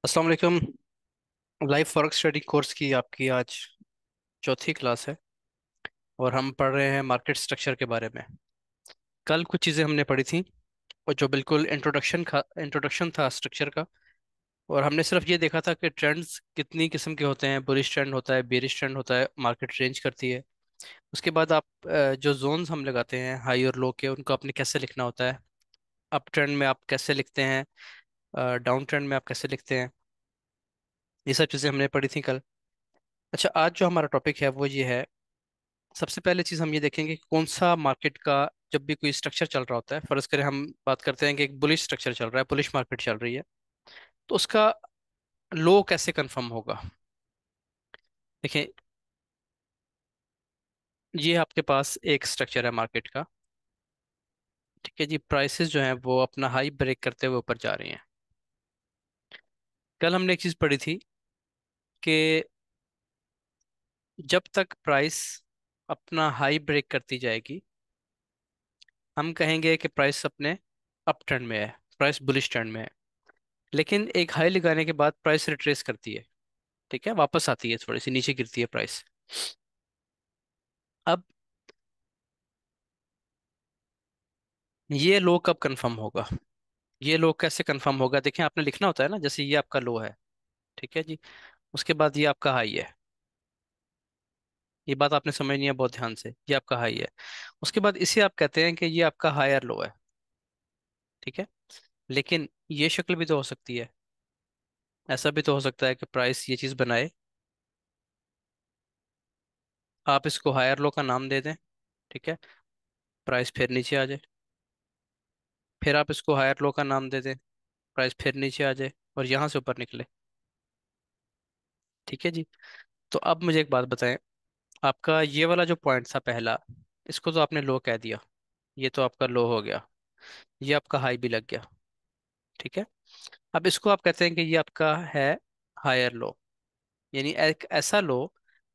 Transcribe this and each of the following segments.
अस्सलाम वालेकुम। Life work study course की आपकी आज चौथी क्लास है और हम पढ़ रहे हैं मार्केट स्ट्रक्चर के बारे में। कल कुछ चीज़ें हमने पढ़ी थी और जो बिल्कुल इंट्रोडक्शन था स्ट्रक्चर का। और हमने सिर्फ ये देखा था कि ट्रेंड्स कितनी किस्म के होते हैं, बुलिश ट्रेंड होता है, बेरिश ट्रेंड होता है, मार्केट रेंज करती है। उसके बाद आप जो जोन्स हम लगाते हैं हाई और लो के, उनको आपने कैसे लिखना होता है। अप ट्रेंड में आप कैसे लिखते हैं, डाउन ट्रेंड में आप कैसे लिखते हैं। ये सब चीज़ें हमने पढ़ी थी कल। अच्छा, आज जो हमारा टॉपिक है वो ये है। सबसे पहले चीज हम ये देखेंगे कि कौन सा मार्केट का जब भी कोई स्ट्रक्चर चल रहा होता है, फर्ज करें हम बात करते हैं कि एक बुलिश स्ट्रक्चर चल रहा है, बुलिश मार्केट चल रही है, तो उसका लो कैसे कंफर्म होगा। देखिए, ये आपके पास एक स्ट्रक्चर है मार्केट का। ठीक है जी, प्राइसेस जो हैं वो अपना हाई ब्रेक करते हुए ऊपर जा रही हैं। कल हमने एक चीज पढ़ी थी कि जब तक प्राइस अपना हाई ब्रेक करती जाएगी, हम कहेंगे कि प्राइस अपने अप ट्रेंड में है, प्राइस बुलिश ट्रेंड में है। लेकिन एक हाई लगाने के बाद प्राइस रिट्रेस करती है। ठीक है, वापस आती है, थोड़ी सी नीचे गिरती है प्राइस। अब ये लो कब कंफर्म होगा, ये लो कैसे कंफर्म होगा। देखिए, आपने लिखना होता है ना, जैसे ये आपका लो है। ठीक है जी, उसके बाद ये आपका हाई है। ये बात आपने समझनी है बहुत ध्यान से, ये आपका हाई है। उसके बाद इसे आप कहते हैं कि ये आपका हायर लो है। ठीक है, लेकिन ये शक्ल भी तो हो सकती है। ऐसा भी तो हो सकता है कि प्राइस ये चीज बनाए, आप इसको हायर लो का नाम दे दें। ठीक है, प्राइस फिर नीचे आ जाए। फिर आप इसको हायर लो का नाम दे दें, प्राइस फिर नीचे आ जाए और यहाँ से ऊपर निकले। ठीक है जी। तो अब मुझे एक बात बताएं, आपका ये वाला जो पॉइंट था पहला, इसको तो आपने लो कह दिया, ये तो आपका लो हो गया, ये आपका हाई भी लग गया। ठीक है, अब इसको आप कहते हैं कि ये आपका है हायर लो, यानी एक ऐसा लो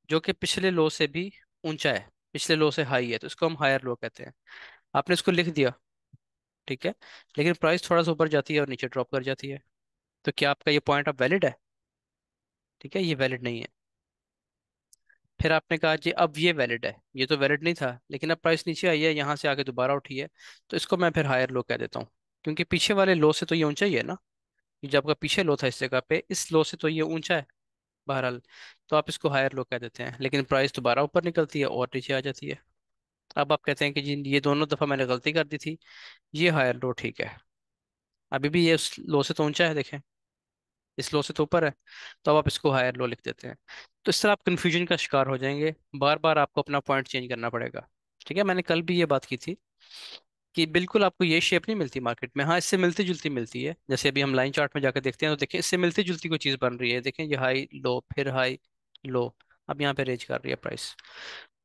जो कि पिछले लो से भी ऊंचा है, पिछले लो से हाई है, तो इसको हम हायर लो कहते हैं। आपने इसको लिख दिया। ठीक है, लेकिन प्राइस थोड़ा सा ऊपर जाती है और नीचे ड्रॉप कर जाती है, तो क्या आपका ये पॉइंट अब वैलिड है। ठीक है, ये वैलिड नहीं है। फिर आपने कहा जी अब ये वैलिड है, ये तो वैलिड नहीं था, लेकिन अब प्राइस नीचे आई है, यहाँ से आके दोबारा उठी है, तो इसको मैं फिर हायर लो कह देता हूँ। क्योंकि पीछे वाले लो से तो ये ऊंचा ही है ना, ये जो आपका पीछे लो था इस जगह पे, इस लो से तो ये ऊंचा है बहरहाल। तो आप इसको हायर लो कह देते हैं, लेकिन प्राइस दोबारा ऊपर निकलती है और नीचे आ जाती है। अब आप कहते हैं कि जी ये दोनों दफा मैंने गलती कर दी थी, ये हायर लो ठीक है। अभी भी ये उस लो से तो ऊंचा है, देखें, इस लो से तो ऊपर है, तो अब आप इसको हायर लो लिख देते हैं। तो इस तरह आप कन्फ्यूजन का शिकार हो जाएंगे, बार बार आपको अपना पॉइंट चेंज करना पड़ेगा। ठीक है, मैंने कल भी ये बात की थी कि बिल्कुल आपको ये शेप नहीं मिलती मार्केट में, हाँ इससे मिलती जुलती मिलती है। जैसे अभी हम लाइन चार्ट में जाकर देखते हैं तो देखें, इससे मिलती जुलती कोई चीज़ बन रही है, देखें ये हाई लो फिर हाई लो, अब यहाँ पे रेंज कर रही है प्राइस।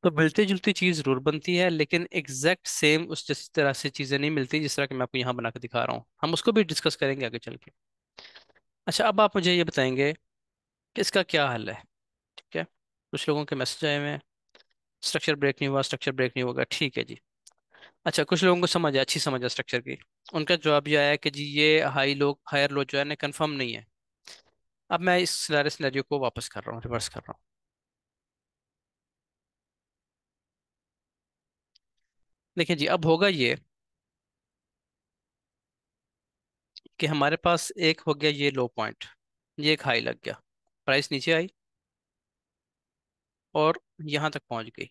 तो मिलती जुलती चीज़ जरूर बनती है, लेकिन एग्जैक्ट सेम उस जिस तरह से चीज़ें नहीं मिलती जिस तरह की मैं आपको यहाँ बना के दिखा रहा हूँ। हम उसको भी डिस्कस करेंगे आगे चल के। अच्छा, अब आप मुझे ये बताएंगे कि इसका क्या हल है। ठीक है, कुछ लोगों के मैसेज आए हुए हैं, स्ट्रक्चर ब्रेक नहीं हुआ, स्ट्रक्चर ब्रेक नहीं होगा, ठीक है जी। अच्छा, कुछ लोगों को समझ है, अच्छी समझ है स्ट्रक्चर की। उनका जवाब ये आया है कि जी ये हाई लो हायर लो जो है ना कंफर्म नहीं है। अब मैं इस सारे सिनेरियो को वापस कर रहा हूँ, रिवर्स कर रहा हूँ। देखिए जी, अब होगा ये कि हमारे पास एक हो गया ये लो पॉइंट, ये एक हाई लग गया, प्राइस नीचे आई और यहाँ तक पहुंच गई।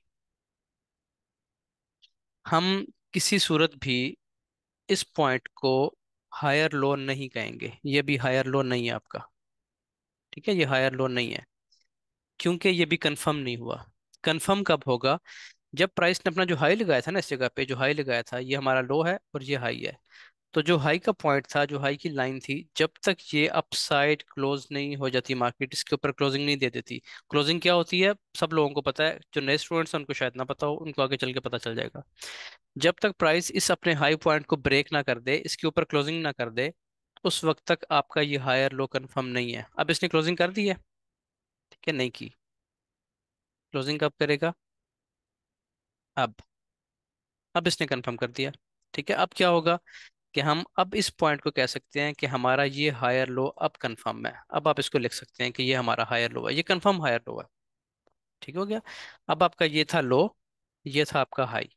हम किसी सूरत भी इस पॉइंट को हायर लो नहीं कहेंगे, ये भी हायर लो नहीं है आपका। ठीक है, ये हायर लो नहीं है, क्योंकि ये भी कंफर्म नहीं हुआ। कंफर्म कब होगा, जब प्राइस ने अपना जो हाई लगाया था ना, इस जगह पे जो हाई लगाया था, ये हमारा लो है और ये हाई है। तो जो हाई का पॉइंट था, जो हाई की लाइन थी, जब तक ये अपसाइड क्लोज नहीं हो जाती, मार्केट इसके ऊपर क्लोजिंग नहीं दे देती। क्लोजिंग क्या होती है सब लोगों को पता है, जो नए स्टूडेंट्स हैं उनको शायद ना पता हो, उनको आगे चल के पता चल जाएगा। जब तक प्राइस इस अपने हाई पॉइंट को ब्रेक ना कर दे, इसके ऊपर क्लोजिंग ना कर दे, उस वक्त तक आपका ये हायर लो कंफर्म नहीं है। अब इसने क्लोजिंग कर दी है, ठीक है, नहीं की, क्लोजिंग कब करेगा, अब अब इसने कंफर्म कर दिया। ठीक है, अब क्या होगा कि हम अब इस पॉइंट को कह सकते हैं कि हमारा ये हायर लो अब कंफर्म है। अब आप इसको लिख सकते हैं कि ये हमारा हायर लो है, ये कंफर्म हायर लो है। ठीक हो गया। अब आपका ये था लो, ये था आपका हाई,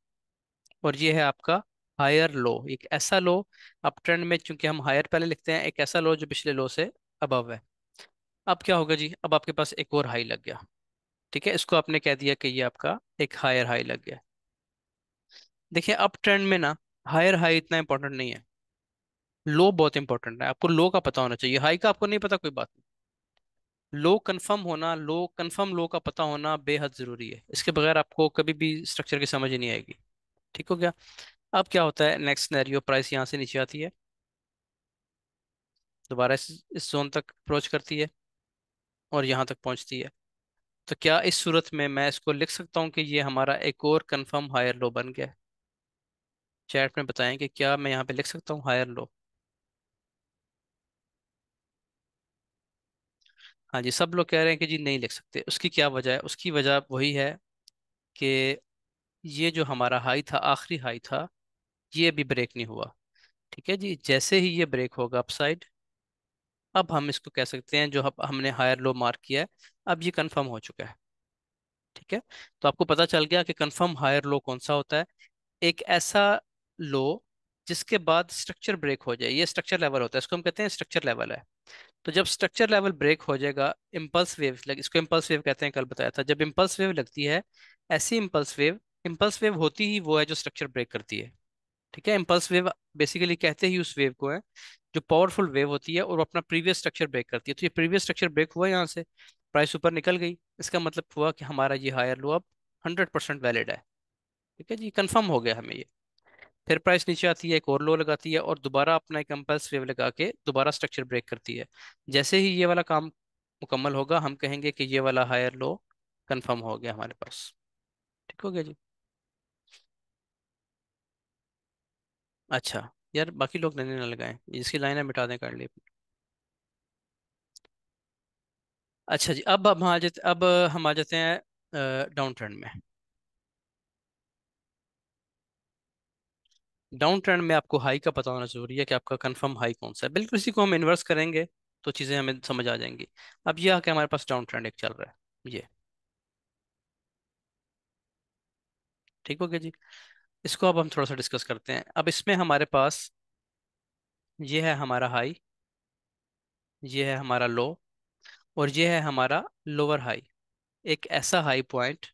और ये है आपका हायर लो, एक ऐसा लो। अप ट्रेंड में चूंकि हम हायर पहले लिखते हैं, एक ऐसा लो जो पिछले लो से अबव है। अब क्या होगा जी, अब आपके पास एक और हाई लग गया। ठीक है, इसको आपने कह दिया कि ये आपका एक हायर हाई लग गया। देखिए अप ट्रेंड में ना हायर हाई इतना इंपॉर्टेंट नहीं है, लो बहुत इंपॉर्टेंट है। आपको लो का पता होना चाहिए, हाई का आपको नहीं पता कोई बात नहीं। लो कंफर्म होना, लो कंफर्म लो का पता होना बेहद जरूरी है, इसके बगैर आपको कभी भी स्ट्रक्चर की समझ ही नहीं आएगी। ठीक हो गया। अब क्या होता है, नेक्स्ट सिनेरियो, प्राइस यहाँ से नीचे आती है, दोबारा इस जोन तक अप्रोच करती है और यहाँ तक पहुंचती है। तो क्या इस सूरत में मैं इसको लिख सकता हूँ कि ये हमारा एक और कंफर्म हायर लो बन गया है? चैट में बताएं कि क्या मैं यहाँ पे लिख सकता हूँ हायर लो। हाँ जी, सब लोग कह रहे हैं कि जी नहीं लिख सकते। उसकी क्या वजह है? उसकी वजह वही है कि ये जो हमारा हाई था, आखिरी हाई था, ये अभी ब्रेक नहीं हुआ। ठीक है जी, जैसे ही ये ब्रेक होगा अपसाइड, अब हम इसको कह सकते हैं जो हमने हायर लो मार्क किया है, अब ये कंफर्म हो चुका है। ठीक है, तो आपको पता चल गया कि कंफर्म हायर लो कौन सा होता है। एक ऐसा लो जिसके बाद स्ट्रक्चर ब्रेक हो जाए, ये स्ट्रक्चर लेवल होता है, इसको हम कहते हैं स्ट्रक्चर लेवल है। तो जब स्ट्रक्चर लेवल ब्रेक हो जाएगा, इम्पल्स वेव लग, इसको इम्पल्स वेव कहते हैं, कल बताया था। जब इम्पल्स वेव लगती है, ऐसी इम्पल्स वेव होती ही वो है जो स्ट्रक्चर ब्रेक करती है। ठीक है, इम्पल्स वेव बेसिकली कहते ही उस वेव को है जो पावरफुल वेव होती है और वो अपना प्रीवियस स्ट्रक्चर ब्रेक करती है। तो ये प्रीवियस स्ट्रक्चर ब्रेक हुआ यहाँ से, प्राइस ऊपर निकल गई, इसका मतलब हुआ कि हमारा ये हायर लो अब 100% वैलिड है। ठीक है जी, कंफर्म हो गया हमें ये। फिर प्राइस नीचे आती है, एक और लो लगाती है और दोबारा अपना एक इम्पल्स वेव लगा के दोबारा स्ट्रक्चर ब्रेक करती है। जैसे ही ये वाला काम मुकम्मल होगा, हम कहेंगे कि ये वाला हायर लो कंफर्म हो गया हमारे पास। ठीक हो गया जी। अच्छा, यार बाकी लोग नए ना लगाएं, जिसकी लाइन है मिटा दें, कर लिए। अच्छा जी, अब हम आ जाते हैं डाउन ट्रेंड में। डाउन ट्रेंड में आपको हाई का पता होना जरूरी है कि आपका कंफर्म हाई कौन सा है। बिल्कुल इसी को हम इन्वर्स करेंगे तो चीज़ें हमें समझ आ जाएंगी। अब ये आके हमारे पास डाउन ट्रेंड एक चल रहा है ये। ठीक हो गया जी। इसको अब हम थोड़ा सा डिस्कस करते हैं। अब इसमें हमारे पास ये है हमारा हाई, ये है हमारा लो, और ये है हमारा लोअर हाई। एक ऐसा हाई पॉइंट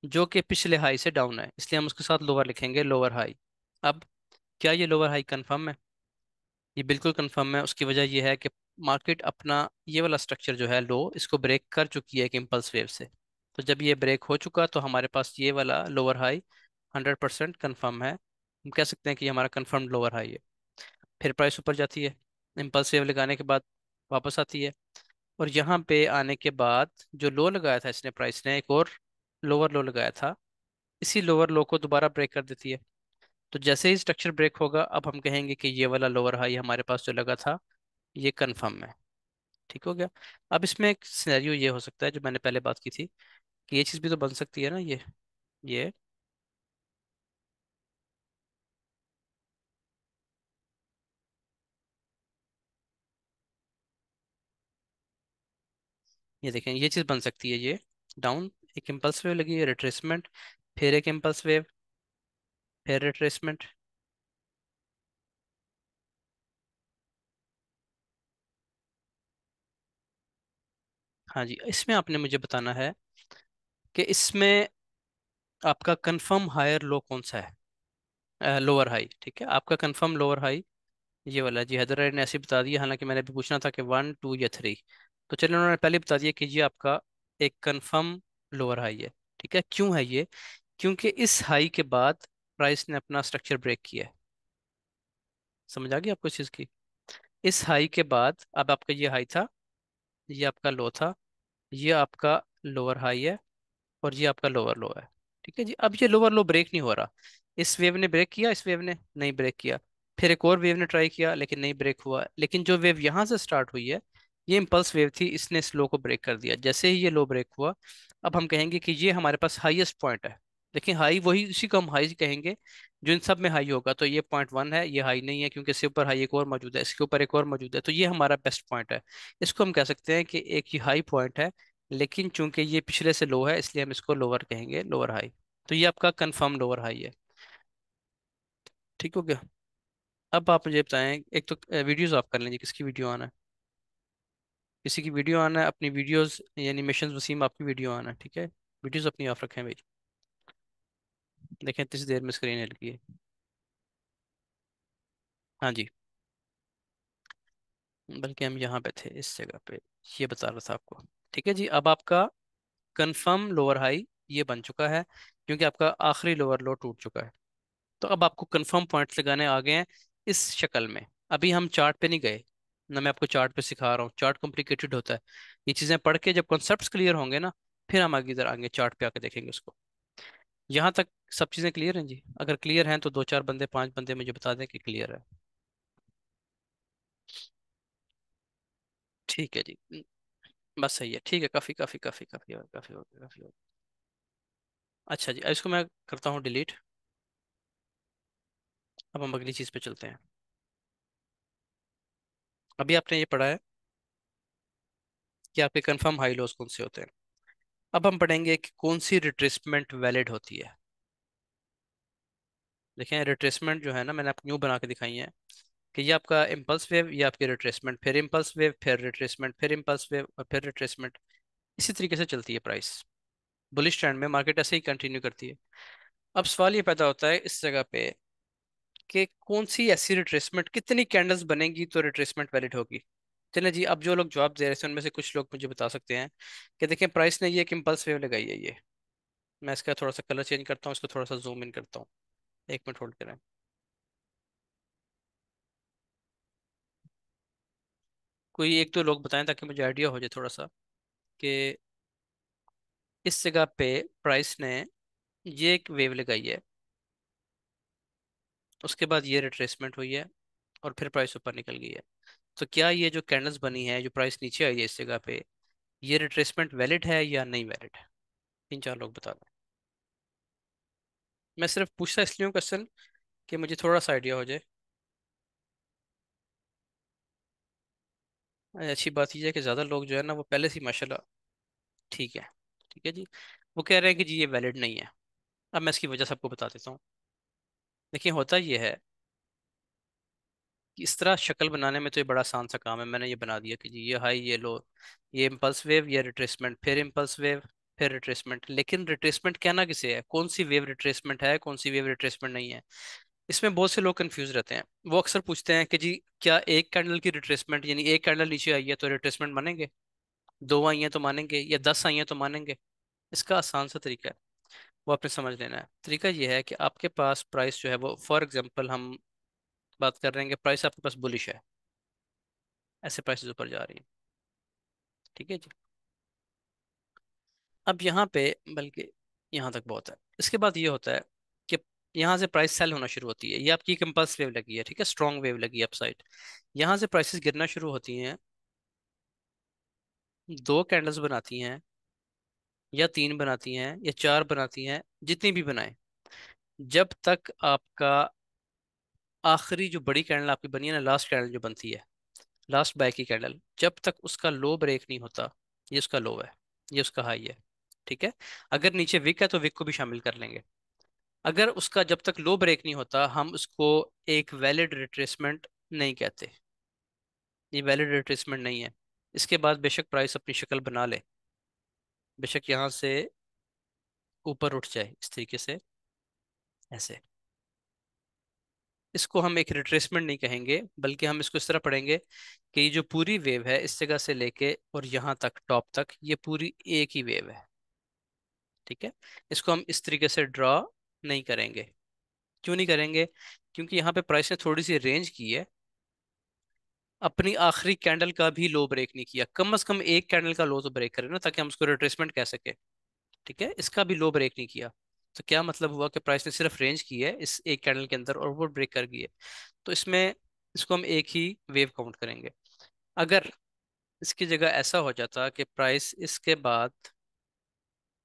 जो कि पिछले हाई से डाउन है, इसलिए हम उसके साथ लोअर लिखेंगे, लोअर हाई। अब क्या ये लोअर हाई कंफर्म है? ये बिल्कुल कंफर्म है। उसकी वजह यह है कि मार्केट अपना ये वाला स्ट्रक्चर जो है लो, इसको ब्रेक कर चुकी है एक इम्पल्स वेव से। तो जब ये ब्रेक हो चुका तो हमारे पास ये वाला लोअर हाई 100% कंफर्म है। हम कह सकते हैं कि ये हमारा कंफर्म लोअर हाई है। फिर प्राइस ऊपर जाती है, इम्पल्स वेव लगाने के बाद वापस आती है, और यहाँ पे आने के बाद जो लो लगाया था इसने, प्राइस ने एक और लोअर लो लगाया था, इसी लोअर लो को दोबारा ब्रेक कर देती है। तो जैसे ही स्ट्रक्चर ब्रेक होगा, अब हम कहेंगे कि ये वाला लोअर हाई हमारे पास जो लगा था, ये कंफर्म है। ठीक हो गया। अब इसमें एक सिनेरियो ये हो सकता है जो मैंने पहले बात की थी, कि ये चीज़ भी तो बन सकती है ना, ये ये देखें, ये चीज़ बन सकती है, ये डाउन, एक इम्पल्स वेव लगी है, रिट्रेसमेंट, फिर एक इम्पल्स वेव, फिर रिट्रेसमेंट। हाँ जी, इसमें आपने मुझे बताना है कि इसमें आपका कंफर्म हायर लो कौन सा है, लोअर हाई। ठीक है, आपका कंफर्म लोअर हाई ये वाला जी, हैदर ने ऐसे ही बता दिया, हालांकि मैंने अभी पूछना था कि 1 2 या 3। तो चलिए, उन्होंने पहले बता दिया कि ये आपका एक कंफर्म लोअर हाई है। ठीक है, क्यों है ये? क्योंकि इस हाई के बाद प्राइस ने अपना स्ट्रक्चर ब्रेक किया है। समझ आ गई आपको इस चीज़ की? इस हाई के बाद अब आपका ये हाई था, ये आपका लो था, ये आपका लोअर हाई है, और ये आपका लोअर लो है। ठीक है जी, अब ये लोअर लो ब्रेक नहीं हो रहा। इस वेव ने ब्रेक किया, इस वेव ने नहीं ब्रेक किया। फिर एक और वेव ने ट्राई किया लेकिन नहीं ब्रेक हुआ। लेकिन जो वेव यहाँ से स्टार्ट हुई है, ये इम्पल्स वेव थी, इसने इस लो को ब्रेक कर दिया। जैसे ही ये लो ब्रेक हुआ, अब हम कहेंगे कि ये हमारे पास हाईएस्ट पॉइंट है। लेकिन हाई वही, उसी को हम हाई कहेंगे जो इन सब में हाई होगा तो ये पॉइंट वन है, ये हाई नहीं है क्योंकि इसके ऊपर हाई एक और मौजूद है, इसके ऊपर एक और मौजूद है, तो ये हमारा बेस्ट पॉइंट है। इसको हम कह सकते हैं कि एक ही हाई पॉइंट है, लेकिन चूंकि ये पिछले से लो है इसलिए हम इसको लोअर कहेंगे, लोअर हाई। तो ये आपका कंफर्म लोअर हाई है। ठीक हो गया। अब आप मुझे बताएं, एक तो वीडियोस ऑफ कर लीजिए, किसकी वीडियो आना है? किसी की वीडियो आना है? अपनी वीडियोस या एनिमेशन, वसीम आपकी वीडियो आना है, ठीक है। वीडियोस अपनी ऑफ रखें भाई। देखें कितनी देर में स्क्रीन हिल गई है। हाँ जी, बल्कि हम यहाँ पे थे इस जगह पे, ये बता रहा था आपको। ठीक है जी, अब आपका कंफर्म लोअर हाई ये बन चुका है, क्योंकि आपका आखिरी लोअर लो टूट चुका है। तो अब आपको कंफर्म पॉइंट्स लगाने आ गए हैं इस शक्ल में। अभी हम चार्ट पे नहीं गए ना, मैं आपको चार्ट पे सिखा रहा हूँ, चार्ट कॉम्प्लिकेटेड होता है। ये चीज़ें पढ़ के जब कॉन्सेप्ट्स क्लियर होंगे ना, फिर हम आगे इधर आगे चार्ट पे आके देखेंगे उसको। यहाँ तक सब चीज़ें क्लियर हैं जी? अगर क्लियर हैं तो दो चार बंदे, पांच बंदे मुझे बता दें कि क्लियर है। ठीक है जी। बस सही है, ठीक है, काफ़ी काफ़ी काफ़ी काफ़ी काफ़ी हो गया, काफ़ी हो गया। अच्छा जी, अब इसको मैं करता हूँ डिलीट। अब हम अगली चीज़ पे चलते हैं। अभी आपने ये पढ़ा है कि आपके कंफर्म हाई लॉस कौन से होते हैं। अब हम पढ़ेंगे कि कौन सी रिट्रेसमेंट वैलिड होती है। देखें, रिट्रेसमेंट जो है ना, मैंने आपको न्यू बना के दिखाई है कि ये आपका इम्पल्स वेव, ये आपकी रिट्रेसमेंट, फिर इम्पल्स वेव, फिर रिट्रेसमेंट, फिर इम्पल्स वेव और फिर रिट्रेसमेंट। इसी तरीके से चलती है प्राइस। बुलिश ट्रेंड में मार्केट ऐसे ही कंटिन्यू करती है। अब सवाल ये पैदा होता है इस जगह पे कि कौन सी ऐसी रिट्रेसमेंट, कितनी कैंडल्स बनेगी तो रिट्रेसमेंट वैलिड होगी। चले जी, अब जो लोग जवाब दे रहे थे उनमें से कुछ लोग मुझे बता सकते हैं कि देखें, प्राइस ने ये एक इम्पल्स वेव लगाई है ये। मैं इसका थोड़ा सा कलर चेंज करता हूँ, इसको थोड़ा सा जूम इन करता हूँ। एक मिनट होल्ड करें। कोई एक दो लोग बताएं ताकि मुझे आइडिया हो जाए थोड़ा सा कि इस जगह पे प्राइस ने ये एक वेव लगाई है, उसके बाद ये रिट्रेसमेंट हुई है और फिर प्राइस ऊपर निकल गई है। तो क्या ये जो कैंडल्स बनी है, जो प्राइस नीचे आई है इस जगह पे, ये रिट्रेसमेंट वैलिड है या नहीं वैलिड है? तीन चार लोग बता दें। मैं सिर्फ पूछता इसलिए हूँ क्वेश्चन कि मुझे थोड़ा सा आइडिया हो जाए। अच्छी बात यह है कि ज़्यादा लोग जो है ना वो पहले से ही माशाल्लाह ठीक है। ठीक है जी, वो कह रहे हैं कि जी ये वैलिड नहीं है। अब मैं इसकी वजह सबको बता देता हूँ। देखिए, होता ये है कि इस तरह शक्ल बनाने में तो ये बड़ा आसान सा काम है। मैंने ये बना दिया कि जी ये हाई, ये लो, ये इम्पल्स वेव, ये रिट्रेसमेंट, फिर इम्पल्स वेव, फिर रिट्रेसमेंट। लेकिन रिट्रेसमेंट कहना किसे है, कौन सी वेव रिट्रेसमेंट है, कौन सी वेव रिट्रेसमेंट नहीं है? इसमें बहुत से लोग कंफ्यूज रहते हैं। वो अक्सर पूछते हैं कि जी क्या एक कैंडल की रिट्रेसमेंट, यानी एक कैंडल नीचे आई है तो रिट्रेसमेंट मानेंगे, दो आई हैं तो मानेंगे, या 10 आई हैं तो मानेंगे? इसका आसान सा तरीका है, वो आपने समझ लेना है। तरीका ये है कि आपके पास प्राइस जो है वो, फॉर एग्जांपल हम बात कर रहे हैं कि प्राइस आपके पास बुलिश है, ऐसे प्राइसेस ऊपर जा रही है। ठीक है जी। अब यहाँ पे, बल्कि यहाँ तक बहुत है। इसके बाद ये होता है कि यहाँ से प्राइस सेल होना शुरू होती है। ये आपकी एक इम्पल्स वेव लगी है, ठीक है, स्ट्रॉन्ग वेव लगी है अपसाइड। यहाँ से प्राइसेस गिरना शुरू होती हैं, दो कैंडल्स बनाती हैं या तीन बनाती हैं या चार बनाती हैं, जितनी भी बनाए, जब तक आपका आखिरी जो बड़ी कैंडल आपकी बनी है ना, लास्ट कैंडल जो बनती है, लास्ट बाय की कैंडल, जब तक उसका लो ब्रेक नहीं होता, ये उसका लो है, ये उसका हाई है। ठीक है। अगर नीचे विक है तो विक को भी शामिल कर लेंगे। अगर उसका जब तक लो ब्रेक नहीं होता, हम उसको एक वैलिड रिट्रेसमेंट नहीं कहते। ये वैलिड रिट्रेसमेंट नहीं है। इसके बाद बेशक प्राइस अपनी शक्ल बना ले, बेशक यहाँ से ऊपर उठ जाए इस तरीके से, ऐसे, इसको हम एक रिट्रेसमेंट नहीं कहेंगे, बल्कि हम इसको इस तरह पढ़ेंगे कि ये जो पूरी वेव है इस जगह से लेके और यहाँ तक टॉप तक, ये पूरी एक ही वेव है। ठीक है। इसको हम इस तरीके से ड्रॉ नहीं करेंगे। क्यों नहीं करेंगे? क्योंकि यहाँ पे प्राइस ने थोड़ी सी रेंज की है, अपनी आखिरी कैंडल का भी लो ब्रेक नहीं किया। कम से कम एक कैंडल का लो तो ब्रेक करे ना, ताकि हम उसको रिट्रेसमेंट कह सके। ठीक है, इसका भी लो ब्रेक नहीं किया। तो क्या मतलब हुआ कि प्राइस ने सिर्फ रेंज की है इस एक कैंडल के अंदर और वो ब्रेक कर गई है। तो इसमें इसको हम एक ही वेव काउंट करेंगे। अगर इसकी जगह ऐसा हो जाता कि प्राइस इसके बाद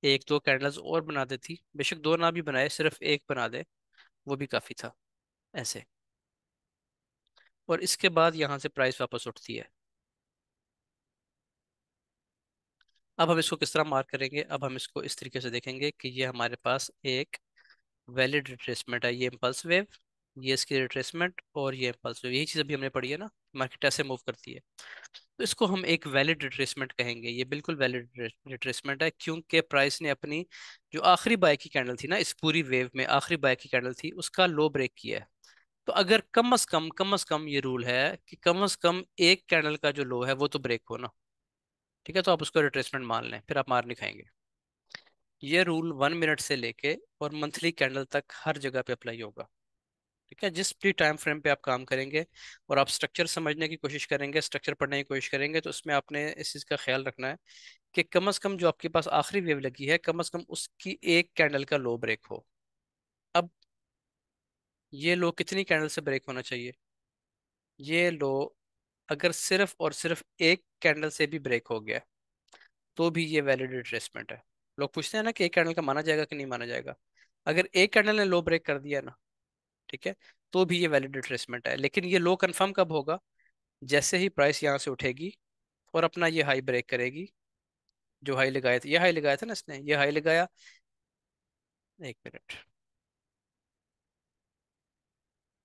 एक दो कैंडल्स और बना देती, बेशक दो ना भी बनाए, सिर्फ एक बना दे, वो भी काफ़ी था, ऐसे। और इसके बाद यहाँ से प्राइस वापस उठती है। अब हम इसको किस तरह मार्क करेंगे? अब हम इसको इस तरीके से देखेंगे कि ये हमारे पास एक वैलिड रिट्रेसमेंट है, ये इम्पल्स वेव, ये इसकी रिट्रेसमेंट, और ये इम्पल्स वेव, यही चीज़ अभी हमने पढ़ी है ना, मार्केट ऐसे मूव करती है। तो इसको हम एक वैलिड रिट्रेसमेंट कहेंगे, ये बिल्कुल वैलिड रिट्रेसमेंट है, क्योंकि प्राइस ने अपनी जो आखिरी बाय की कैंडल थी ना, इस पूरी वेव में आखिरी बाय की कैंडल थी, उसका लो ब्रेक किया है। तो अगर कम अज कम ये रूल है कि कम अज कम एक कैंडल का जो लो है वो तो ब्रेक हो ना, ठीक है, तो आप उसको रिट्रेसमेंट मान लें, फिर आप मार नहीं खाएंगे। ये रूल 1 मिनट से लेके और मंथली कैंडल तक हर जगह पे अप्लाई होगा। ठीक है, जिस भी टाइम फ्रेम पे आप काम करेंगे और आप स्ट्रक्चर समझने की कोशिश करेंगे, स्ट्रक्चर पढ़ने की कोशिश करेंगे, तो उसमें आपने इस चीज़ का ख्याल रखना है कि कम से कम जो आपके पास आखिरी वेव लगी है, कम से कम उसकी एक कैंडल का लो ब्रेक हो। अब ये लो कितनी कैंडल से ब्रेक होना चाहिए? ये लो अगर सिर्फ और सिर्फ एक कैंडल से भी ब्रेक हो गया तो भी ये वैलिड रिट्रेसमेंट है। लोग पूछते हैं ना कि एक कैंडल का माना जाएगा कि नहीं माना जाएगा। अगर एक कैंडल ने लो ब्रेक कर दिया ना, ठीक है, तो भी ये वैलिड रिट्रेसमेंट है। लेकिन ये लो कंफर्म कब होगा? जैसे ही प्राइस यहाँ से उठेगी और अपना ये हाई ब्रेक करेगी, जो हाई लगाया था, ये हाई लगाया था ना इसने, ये हाई लगाया। एक मिनट,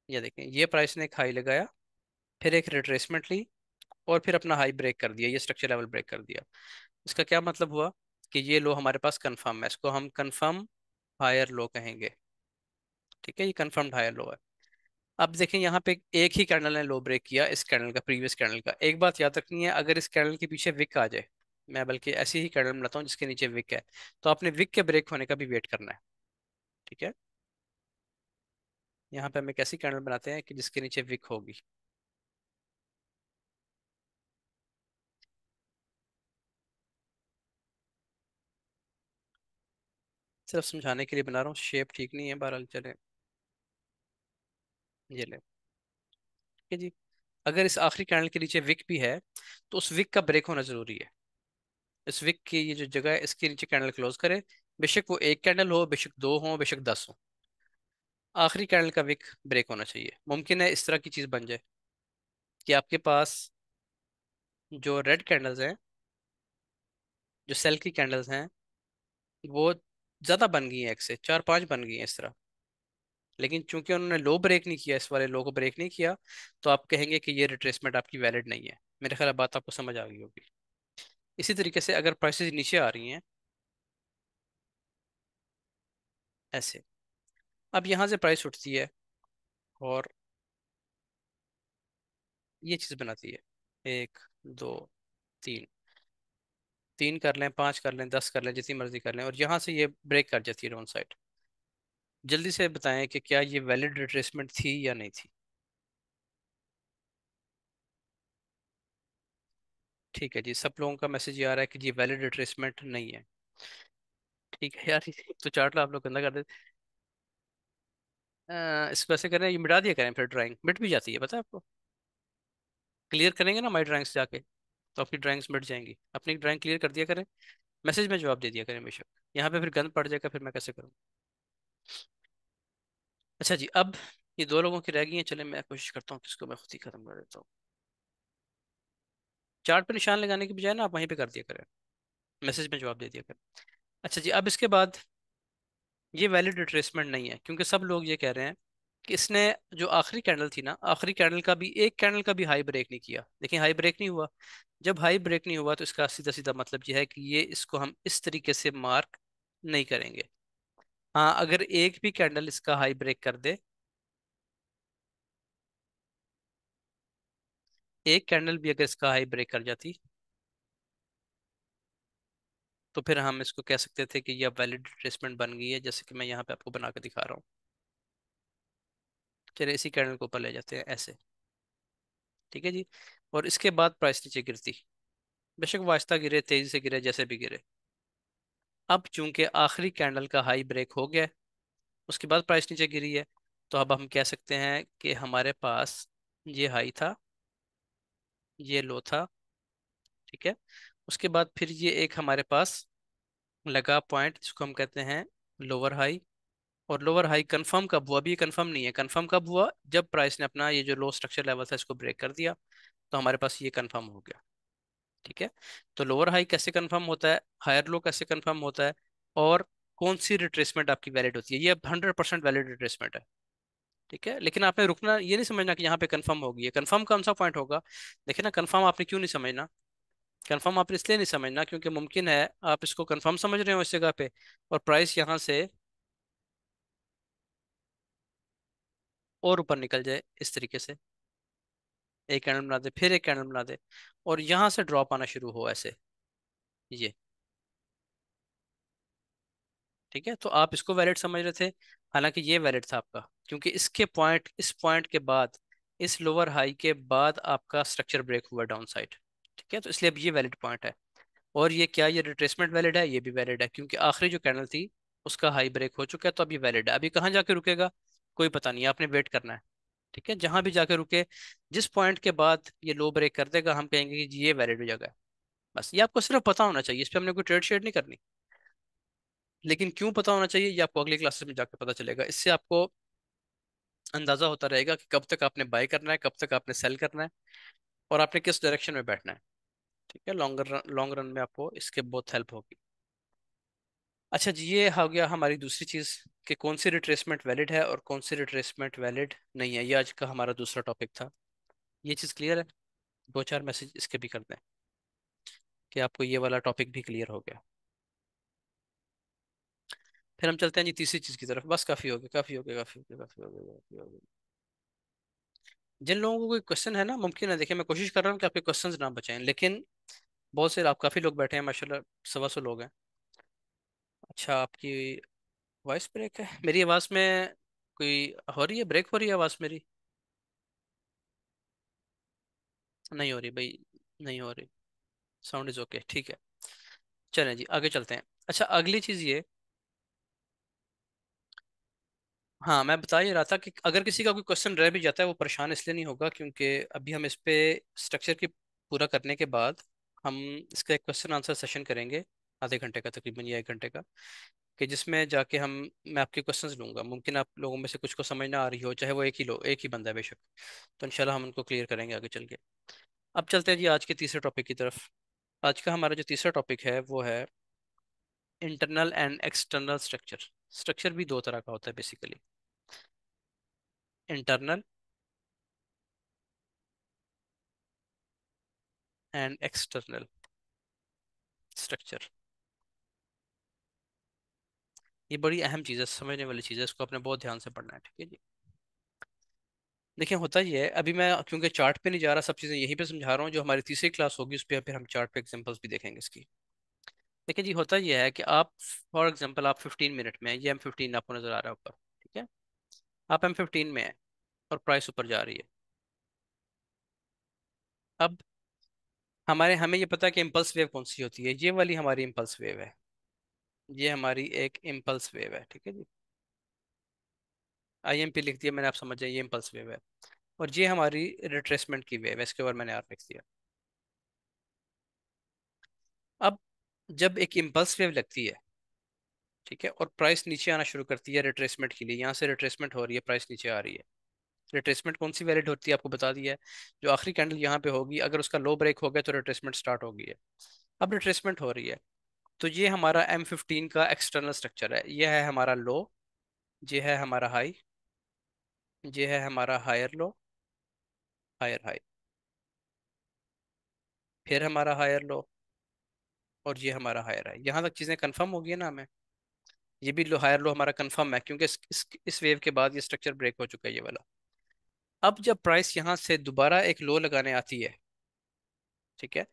ये देखें, ये प्राइस ने एक हाई लगाया, फिर एक रिट्रेसमेंट ली, और फिर अपना हाई ब्रेक कर दिया, ये स्ट्रक्चर लेवल ब्रेक कर दिया। इसका क्या मतलब हुआ? कि ये लो हमारे पास कंफर्म है, इसको हम कंफर्म हायर लो कहेंगे। ठीक है, ये कंफर्म्ड हायर लो है। अब देखें यहाँ पे एक ही कैंडल ने लो ब्रेक किया, इस कैंडल का, प्रीवियस कैंडल का। एक बात याद रखनी है, अगर इस कैंडल के पीछे विक आ जाए, मैं बल्कि ऐसी ही कैंडल बनाता हूँ जिसके नीचे विक है, तो आपने विक के ब्रेक होने का भी वेट करना है। ठीक है, यहाँ पे हम एक ऐसी कैंडल बनाते हैं कि जिसके नीचे विक होगी। सिर्फ समझाने के लिए बना रहा हूँ, शेप ठीक नहीं है, बहरहाल चले। ये ले, ठीक है जी। अगर इस आखिरी कैंडल के नीचे विक भी है, तो उस विक का ब्रेक होना जरूरी है। इस विक की ये जो जगह है, इसके नीचे कैंडल क्लोज करे, बेशक वो एक कैंडल हो, बेशक दो हो, बेशक 10 हो, आखिरी कैंडल का विक ब्रेक होना चाहिए। मुमकिन है इस तरह की चीज बन जाए कि आपके पास जो रेड कैंडल्स हैं, जो सेल की कैंडल्स हैं, वो ज्यादा बन गई हैं, एक से चार पांच बन गई हैं इस तरह। लेकिन चूंकि उन्होंने लो ब्रेक नहीं किया, इस वाले लो को ब्रेक नहीं किया, तो आप कहेंगे कि ये रिट्रेसमेंट आपकी वैलिड नहीं है। मेरे ख्याल बात आपको समझ आ गई होगी। इसी तरीके से अगर प्राइसेस नीचे आ रही हैं ऐसे, अब यहाँ से प्राइस उठती है और ये चीज बनाती है, एक, दो, तीन, तीन कर लें, पांच कर लें, 10 कर लें, जितनी मर्जी कर लें, और यहाँ से ये ब्रेक कर जाती है डाउन साइड। जल्दी से बताएं कि क्या ये वैलिड रिट्रेसमेंट थी या नहीं थी? ठीक है जी, सब लोगों का मैसेज ये आ रहा है कि ये वैलिड रिट्रेसमेंट नहीं है। ठीक है यार, ये तो चार्ट लो आप लोग गंदा कर देते। इसको ऐसे करें, ये मिटा दिया करें, फिर ड्राइंग मिट भी जाती है, पता है आपको। क्लियर करेंगे ना माई ड्राइंग्स जाके, तो आपकी ड्राइंग्स मिट जाएंगी। अपनी ड्राइंग क्लियर कर दिया करें, मैसेज में जवाब दे दिया करें बेशक। यहाँ पे फिर गंद पड़ जाएगा, फिर मैं कैसे करूँ? अच्छा जी, अब ये दो लोगों की रह गई हैं, चले मैं कोशिश करता हूँ कि इसको मैं खुद ही खत्म कर देता हूँ। चार्ट पे निशान लगाने की बजाय ना आप वहीं पे कर दिया करें, मैसेज में जवाब दे दिया करें। अच्छा जी, अब इसके बाद ये वैलिड रिट्रेसमेंट नहीं है, क्योंकि सब लोग ये कह रहे हैं कि इसने जो आखिरी कैंडल थी ना, आखिरी कैंडल का भी, एक कैंडल का भी हाई ब्रेक नहीं किया। देखिए, हाई ब्रेक नहीं हुआ। जब हाई ब्रेक नहीं हुआ तो इसका सीधा सीधा मतलब यह है कि ये, इसको हम इस तरीके से मार्क नहीं करेंगे। हाँ, अगर एक भी कैंडल इसका हाई ब्रेक कर दे, एक कैंडल भी अगर इसका हाई ब्रेक कर जाती, तो फिर हम इसको कह सकते थे कि यह वैलिड रिट्रेसमेंट बन गई है, जैसे कि मैं यहाँ पे आपको बना के दिखा रहा हूँ। चलिए इसी कैंडल को ऊपर ले जाते हैं ऐसे। ठीक है जी, और इसके बाद प्राइस नीचे गिरती, बेशक वो आहिस्ता गिरे, तेजी से गिरे, जैसे भी गिरे। अब चूंकि आखिरी कैंडल का हाई ब्रेक हो गया है, उसके बाद प्राइस नीचे गिरी है, तो अब हम कह सकते हैं कि हमारे पास ये हाई था, ये लो था। ठीक है, उसके बाद फिर ये एक हमारे पास लगा पॉइंट, जिसको हम कहते हैं लोअर हाई, और लोअर हाई कंफर्म कब हुआ? अभी ये कंफर्म नहीं है। कंफर्म कब हुआ? जब प्राइस ने अपना ये जो लो स्ट्रक्चर लेवल था इसको ब्रेक कर दिया, तो हमारे पास ये कंफर्म हो गया। ठीक है। तो लोअर हाई कैसे कंफर्म होता है, हायर लो कैसे कंफर्म होता है, और कौन सी रिट्रेसमेंट आपकी वैलिड होती है, ये 100% वैलिड रिट्रेसमेंट है। ठीक है। लेकिन आपने रुकना ये नहीं समझना कि यहाँ पे कंफर्म होगी। ये कंफर्म कौन सा पॉइंट होगा? देखिए ना, कंफर्म आपने क्यों नहीं समझना? कंफर्म आपने इसलिए नहीं समझना क्योंकि मुमकिन है आप इसको कंफर्म समझ रहे हो इस जगह पे, और प्राइस यहाँ से और ऊपर निकल जाए इस तरीके से, एक कैंडल बना दे, फिर एक कैंडल बना दे, और यहाँ से ड्रॉप आना शुरू हो ऐसे, ये। ठीक है। तो आप इसको वैलिड समझ रहे थे, हालांकि ये वैलिड था आपका, क्योंकि इसके पॉइंट, इस पॉइंट के बाद, इस लोअर हाई के बाद आपका स्ट्रक्चर ब्रेक हुआ डाउन साइड। ठीक है। तो इसलिए अब ये वैलिड पॉइंट है। और ये क्या, ये रिट्रेसमेंट वैलिड है? ये भी वैलिड है, क्योंकि आखिरी जो कैंडल थी उसका हाई ब्रेक हो चुका है, तो अभी वैलिड है। अभी कहाँ जाके रुकेगा कोई पता नहीं है, आपने वेट करना है। ठीक है। जहां भी जाके रुके, जिस पॉइंट के बाद ये लो ब्रेक कर देगा, हम कहेंगे कि जी ये वैलिड जगह है। बस ये आपको सिर्फ पता होना चाहिए, इस पर हमने कोई ट्रेड शेड नहीं करनी। लेकिन क्यों पता होना चाहिए, ये आपको अगली क्लासेस में जाकर पता चलेगा। इससे आपको अंदाजा होता रहेगा कि कब तक आपने बाय करना है, कब तक आपने सेल करना है, और आपने किस डायरेक्शन में बैठना है। ठीक है। लॉन्ग रन में आपको इसके बहुत हेल्प होगी। अच्छा जी, ये हो गया हमारी दूसरी चीज़, कि कौन सी रिट्रेसमेंट वैलिड है और कौन सी रिट्रेसमेंट वैलिड नहीं है। ये आज का हमारा दूसरा टॉपिक था। ये चीज़ क्लियर है? दो चार मैसेज इसके भी कर दें कि आपको ये वाला टॉपिक भी क्लियर हो गया। फिर हम चलते हैं जी तीसरी चीज़ की तरफ। बस काफ़ी हो गया, काफ़ी हो गया, काफ़ी हो गया, काफ़ी हो गया, काफ़ी हो गया। जिन लोगों को कोई क्वेश्चन है ना, मुमकिन है, देखिए मैं कोशिश कर रहा हूँ कि आपके क्वेश्चंस ना बचाएं, लेकिन बहुत से आप काफ़ी लोग बैठे हैं माशाल्लाह, 125 लोग हैं। अच्छा, आपकी वॉइस ब्रेक है? मेरी आवाज़ में कोई हो रही है, ब्रेक हो रही है आवाज़ मेरी? नहीं हो रही भाई, नहीं हो रही। साउंड इज ओके, ठीक है। चलें जी, आगे चलते हैं। अच्छा, अगली चीज़ ये, हाँ मैं बता ही रहा था कि अगर किसी का कोई क्वेश्चन रह भी जाता है, वो परेशान इसलिए नहीं होगा क्योंकि अभी हम इस पे स्ट्रक्चर की पूरा करने के बाद हम इसका एक क्वेश्चन आंसर सेशन करेंगे, आधे घंटे का तकरीबन या 1 घंटे का, कि जिसमें जाके हम, मैं आपके क्वेश्चंस लूंगा। मुमकिन आप लोगों में से कुछ को समझ ना आ रही हो, चाहे वो एक ही बंदा है बेशक, तो इंशाल्लाह हम उनको क्लियर करेंगे आगे चल के। अब चलते हैं जी आज के तीसरे टॉपिक की तरफ। आज का हमारा जो तीसरा टॉपिक है वो है internal and external structure. Structure भी दो तरह का होता है basically, internal and external structure. ये बड़ी अहम चीज़ है, समझने वाली चीज़ है, इसको आपने बहुत ध्यान से पढ़ना है। ठीक है जी। देखिए होता ये है, अभी मैं क्योंकि चार्ट पे नहीं जा रहा, सब चीज़ें यहीं पे समझा रहा हूँ। जो हमारी तीसरी क्लास होगी उस पर फिर हम चार्ट पे एग्जांपल्स भी देखेंगे इसकी। देखिए जी, होता ये है कि आप, फॉर एग्जांपल आप 15 मिनट में हैं, ये M15 आपको नजर आ रहा है ऊपर। ठीक है। आप M15 में है और प्राइस ऊपर जा रही है। अब हमें ये पता है कि इम्पल्स वेव कौन सी होती है, ये वाली हमारी इम्पल्स वेव है। ये हमारी एक इम्पल्स वेव है। ठीक है जी। IMP लिख दिया मैंने, आप समझ जाइए, ये इम्पल्स वेव है। और ये हमारी रिट्रेसमेंट की वेव है, इसके ऊपर मैंने आर लिख दिया। अब जब एक इम्पल्स वेव लगती है, ठीक है, और प्राइस नीचे आना शुरू करती है रिट्रेसमेंट के लिए, यहाँ से रिट्रेसमेंट हो रही है, प्राइस नीचे आ रही है। रिट्रेसमेंट कौन सी वैलिड होती है आपको बता दिया है, जो आखिरी कैंडल यहाँ पे होगी, अगर उसका लो ब्रेक हो गया तो रिट्रेसमेंट स्टार्ट हो गई है। अब रिट्रेसमेंट हो रही है, तो ये हमारा M15 का एक्सटर्नल स्ट्रक्चर है। ये है हमारा लो, ये है हमारा हाई, ये है हमारा हायर लो, हायर हाई, फिर हमारा हायर लो, और ये हमारा हायर हाई। यहाँ तक चीज़ें कंफर्म हो गई है ना हमें? ये भी लो, हायर लो हमारा कंफर्म है, क्योंकि इस वेव के बाद ये स्ट्रक्चर ब्रेक हो चुका है, ये वाला। अब जब प्राइस यहाँ से दोबारा एक लो लगाने आती है, ठीक है,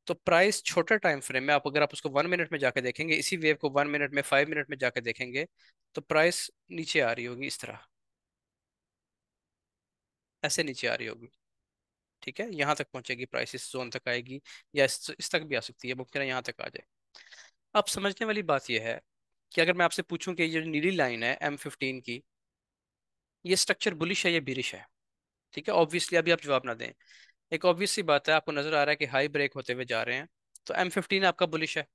तो प्राइस छोटा टाइम फ्रेम में, आप अगर आप उसको 1 मिनट में जाके देखेंगे, इसी वेव को 1 मिनट में, 5 मिनट में जाके देखेंगे, तो प्राइस नीचे आ रही होगी इस तरह, ऐसे नीचे आ रही होगी। ठीक है। यहाँ तक पहुंचेगी प्राइस, इस जोन तक आएगी, या इस तक भी आ सकती है, मुमकिन है यहाँ तक आ जाए। अब समझने वाली बात यह है कि अगर मैं आपसे पूछूं कि ये जो नीली लाइन है M15 की, ये स्ट्रक्चर बुलिश है या बिरिश है? ठीक है। ऑब्वियसली अभी आप जवाब ना दें, एक ऑब्वियस सी बात है, आपको नजर आ रहा है कि हाई ब्रेक होते हुए जा रहे हैं, तो M15 आपका बुलिश है।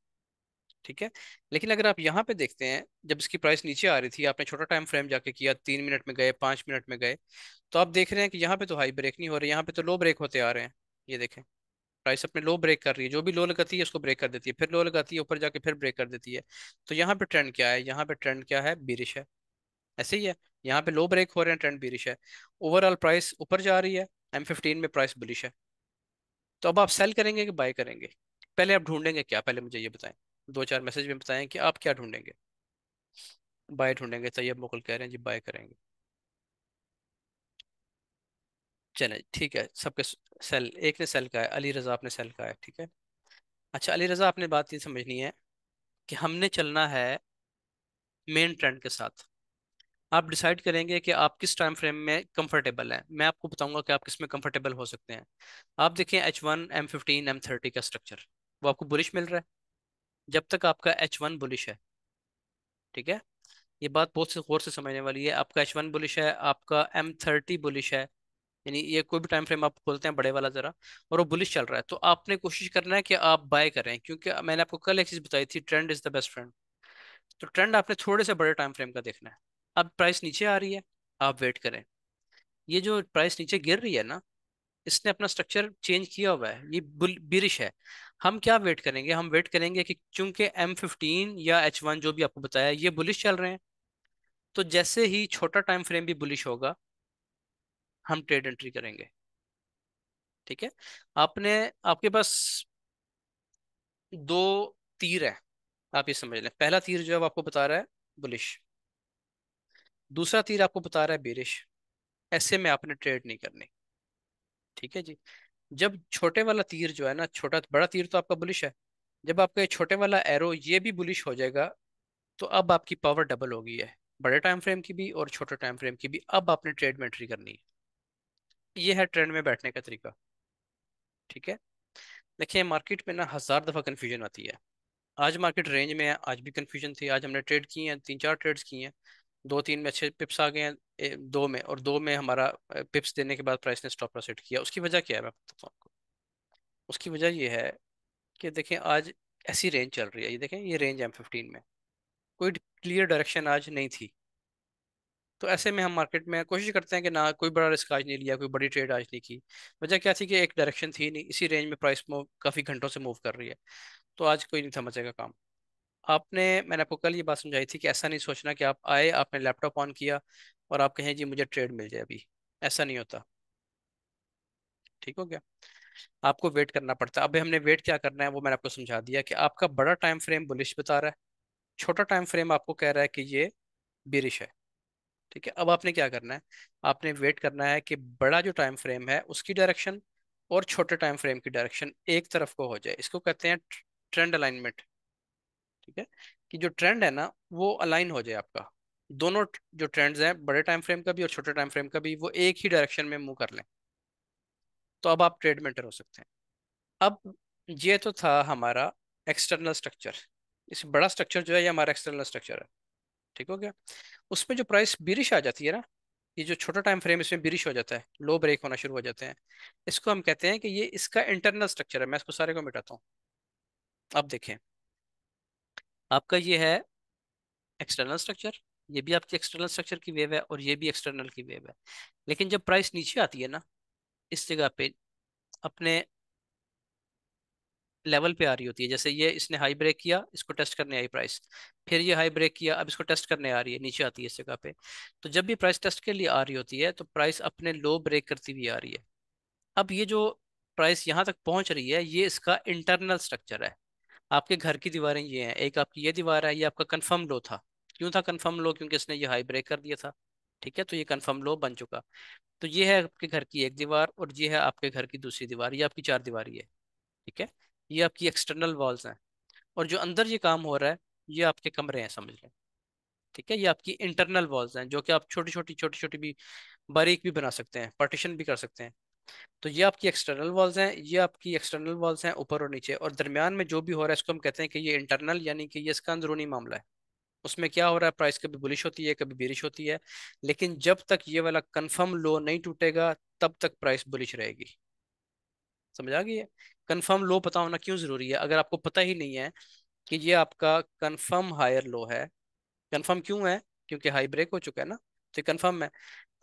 ठीक है। लेकिन अगर आप यहाँ पे देखते हैं, जब इसकी प्राइस नीचे आ रही थी, आपने छोटा टाइम फ्रेम जाके किया, 3 मिनट में गए, 5 मिनट में गए, तो आप देख रहे हैं कि यहाँ पे तो हाई ब्रेक नहीं हो रही, यहाँ पे तो लो ब्रेक होते आ रहे हैं। ये देखें, प्राइस अपने लो ब्रेक कर रही है, जो भी लो लगाती है उसको ब्रेक कर देती है, फिर लो लगाती है, ऊपर जाके फिर ब्रेक कर देती है। तो यहाँ पे ट्रेंड क्या है? यहाँ पे ट्रेंड क्या है? बीरिश है। ऐसे ही है, यहाँ पे लो ब्रेक हो रहे हैं, ट्रेंड बीरिश है। ओवरऑल प्राइस ऊपर जा रही है, M15 में प्राइस बुलिश है। तो अब आप सेल करेंगे कि बाय करेंगे? पहले आप ढूंढेंगे क्या, पहले मुझे ये बताएं। दो चार मैसेज में बताएं कि आप क्या ढूंढेंगे। बाय ढूंढेंगे, तैयब मुकुल कह रहे हैं जी बाय करेंगे। चले ठीक है, सबके सेल, एक ने सेल का है, अली रजा आपने सेल का है, ठीक है। अच्छा अली रजा, आपने बात ये समझनी है कि हमने चलना है मेन ट्रेंड के साथ। आप डिसाइड करेंगे कि आप किस टाइम फ्रेम में कंफर्टेबल हैं, मैं आपको बताऊंगा कि आप किस में कंफर्टेबल हो सकते हैं। आप देखें H1, M15, M30 का स्ट्रक्चर, वो आपको बुलिश मिल रहा है। जब तक आपका H1 बुलिश है, ठीक है, ये बात बहुत से गौर से समझने वाली है, आपका H1 बुलिश है, आपका M30 बुलिश है, यानी ये कोई भी टाइम फ्रेम आप खोलते हैं बड़े वाला जरा, और वो बुलिश चल रहा है, तो आपने कोशिश करना है कि आप बाय करें, क्योंकि मैंने आपको कल एक चीज बताई थी, trend is the best friend. तो ट्रेंड आपने थोड़े से बड़े टाइम फ्रेम का देखना है। अब प्राइस नीचे आ रही है, आप वेट करें। ये जो प्राइस नीचे गिर रही है ना, इसने अपना स्ट्रक्चर चेंज किया हुआ है, ये बिरिश है। हम क्या वेट करेंगे? हम वेट करेंगे कि चूंकि M15 या H1 जो भी आपको बताया ये बुलिश चल रहे हैं, तो जैसे ही छोटा टाइम फ्रेम भी बुलिश होगा, हम ट्रेड एंट्री करेंगे। ठीक है। आपने, आपके पास दो तीर है, आप ये समझ लें। पहला तीर जो है वो आपको बता रहा है बुलिश, दूसरा तीर आपको बता रहा है बेरिश। ऐसे में आपने ट्रेड नहीं करनी। ठीक है जी। जब छोटे वाला तीर जो है ना, छोटा बड़ा तीर तो आपका बुलिश है, जब आपका ये छोटे वाला एरो ये भी बुलिश हो जाएगा, तो अब आपकी पावर डबल हो गई है, बड़े टाइम फ्रेम की भी और छोटे टाइम फ्रेम की भी। अब आपने ट्रेड में एंट्री करनी है। ये है ट्रेंड में बैठने का तरीका। ठीक है। देखिए मार्केट में ना हजार दफा कंफ्यूजन आती है। आज मार्केट रेंज में है, आज भी कंफ्यूजन थी, आज हमने ट्रेड किए हैं, 3 4 ट्रेड्स किए हैं। दो तीन में अच्छे पिप्स आ गए हैं, दो में, और दो में हमारा पिप्स देने के बाद प्राइस ने स्टॉप लॉस हिट किया। उसकी वजह क्या है मैं बताता हूँ आपको। उसकी वजह ये है कि देखें आज ऐसी रेंज चल रही है, ये देखें, ये रेंज M15 में कोई क्लियर डायरेक्शन आज नहीं थी। तो ऐसे में हम मार्केट में कोशिश करते हैं कि ना कोई बड़ा रिस्क आज नहीं लिया, कोई बड़ी ट्रेड आज नहीं की। वजह क्या थी कि एक डायरेक्शन थी नहीं, इसी रेंज में प्राइस मूव काफी घंटों से मूव कर रही है। तो आज कोई नहीं समझेगा काम। आपने, मैंने आपको कल ये बात समझाई थी कि ऐसा नहीं सोचना कि आप आए, आपने लैपटॉप ऑन किया और आप कहें जी मुझे ट्रेड मिल जाए अभी। ऐसा नहीं होता। ठीक हो गया। आपको वेट करना पड़ता है। अभी हमने वेट क्या करना है वो मैंने आपको समझा दिया कि आपका बड़ा टाइम फ्रेम बुलिश बता रहा है, छोटा टाइम फ्रेम आपको कह रहा है कि ये बिरिश है। ठीक है। अब आपने क्या करना है? आपने वेट करना है कि बड़ा जो टाइम फ्रेम है उसकी डायरेक्शन और छोटे टाइम फ्रेम की डायरेक्शन एक तरफ को हो जाए। इसको कहते हैं ट्रेंड अलाइनमेंट। ठीक है। कि जो ट्रेंड है ना वो अलाइन हो जाए आपका, दोनों जो ट्रेंड्स हैं बड़े टाइम फ्रेम का भी और छोटे टाइम फ्रेम का भी, वो एक ही डायरेक्शन में मूव कर लें। तो अब आप ट्रेड में एंटर हो सकते हैं। अब ये तो था हमारा एक्सटर्नल स्ट्रक्चर। इस बड़ा स्ट्रक्चर जो है ये हमारा एक्सटर्नल स्ट्रक्चर है। ठीक हो गया। उसमें जो प्राइस बिरिश आ जाती है ना, ये जो छोटा टाइम फ्रेम इसमें बिरिश हो जाता है, लो ब्रेक होना शुरू हो जाते हैं, इसको हम कहते हैं कि ये इसका इंटरनल स्ट्रक्चर है। मैं इसको सारे को मिटाता हूँ। अब देखें, आपका ये है एक्सटर्नल स्ट्रक्चर, ये भी आपकी एक्सटर्नल स्ट्रक्चर की वेव है और ये भी एक्सटर्नल की वेव है। लेकिन जब प्राइस नीचे आती है ना, इस जगह पे अपने लेवल पे आ रही होती है, जैसे ये इसने हाई ब्रेक किया, इसको टेस्ट करने आई प्राइस, फिर ये हाई ब्रेक किया, अब इसको टेस्ट करने आ रही है, नीचे आती है इस जगह पे। तो जब भी प्राइस टेस्ट के लिए आ रही होती है तो प्राइस अपने लो ब्रेक करती हुई आ रही है। अब ये जो प्राइस यहाँ तक पहुंच रही है ये इसका इंटरनल स्ट्रक्चर है। आपके घर की दीवारें ये हैं, एक आपकी ये दीवार है, ये आपका कंफर्म लो था। क्यों था कंफर्म लो? क्योंकि इसने ये हाई ब्रेक कर दिया था। ठीक है, तो ये कंफर्म लो बन चुका। तो ये है आपके घर की एक दीवार और ये है आपके घर की दूसरी दीवार, ये आपकी चार दीवारी है। ठीक है। ये आपकी एक्सटर्नल वॉल्स हैं। और जो अंदर ये काम हो रहा है ये आपके कमरे हैं, समझ लें। ठीक है। ये आपकी इंटरनल वॉल्स हैं जो कि आप छोटी छोटी भी बारीक भी बना सकते हैं, पार्टीशन भी कर सकते हैं। तो ये आपकी एक्सटर्नल वॉल्स हैं, ये आपकी एक्सटर्नल वॉल्स हैं ऊपर और नीचे, और दरमियान में जो भी हो रहा है इसको हम कहते हैं कि ये इंटरनल, यानी कि ये इसका अंदरूनी मामला है। उसमें क्या हो रहा है, प्राइस कभी बुलिश होती है कभी बेरिश होती है, लेकिन जब तक ये वाला कंफर्म लो नहीं टूटेगा तब तक प्राइस बुलिश रहेगी। समझ आ गई है? कंफर्म लो पता होना क्यों जरूरी है? अगर आपको पता ही नहीं है कि ये आपका कंफर्म हायर लो है। कंफर्म क्यों है? क्योंकि हाई ब्रेक हो चुका है ना, तो कंफर्म है।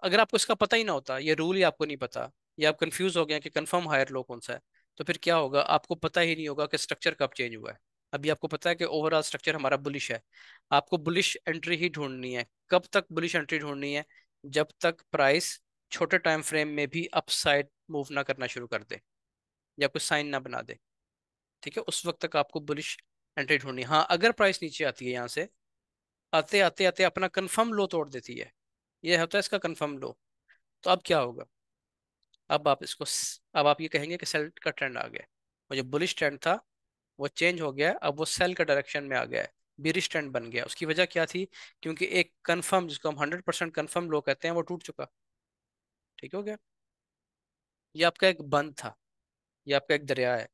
अगर आपको इसका पता ही ना होता, ये रूल ही आपको नहीं पता, या आप कंफ्यूज हो गए कि कंफर्म हायर लो कौन सा है, तो फिर क्या होगा, आपको पता ही नहीं होगा कि स्ट्रक्चर कब चेंज हुआ है। अभी आपको पता है कि ओवरऑल स्ट्रक्चर हमारा बुलिश है। आपको बुलिश एंट्री ही ढूंढनी है। कब तक बुलिश एंट्री ढूंढनी है? जब तक प्राइस छोटे टाइम फ्रेम में भी अपसाइड मूव ना करना शुरू कर दे, या कुछ साइन ना बना दे। ठीक है, उस वक्त तक आपको बुलिश एंट्री ढूंढनी है। हाँ, अगर प्राइस नीचे आती है यहाँ से, आते आते आते अपना कंफर्म लो तोड़ देती है, ये होता है इसका कंफर्म लो, तो अब क्या होगा? अब आप अब आप ये कहेंगे कि सेल का ट्रेंड आ गया। वो जो बुलिश ट्रेंड था वो चेंज हो गया है, अब वो सेल का डायरेक्शन में आ गया है, बिरिश ट्रेंड बन गया। उसकी वजह क्या थी? क्योंकि एक कंफर्म, जिसको हम 100% कंफर्म लो कहते हैं, वो टूट चुका। ठीक हो गया? ये आपका एक बंद था, ये आपका एक दरिया है,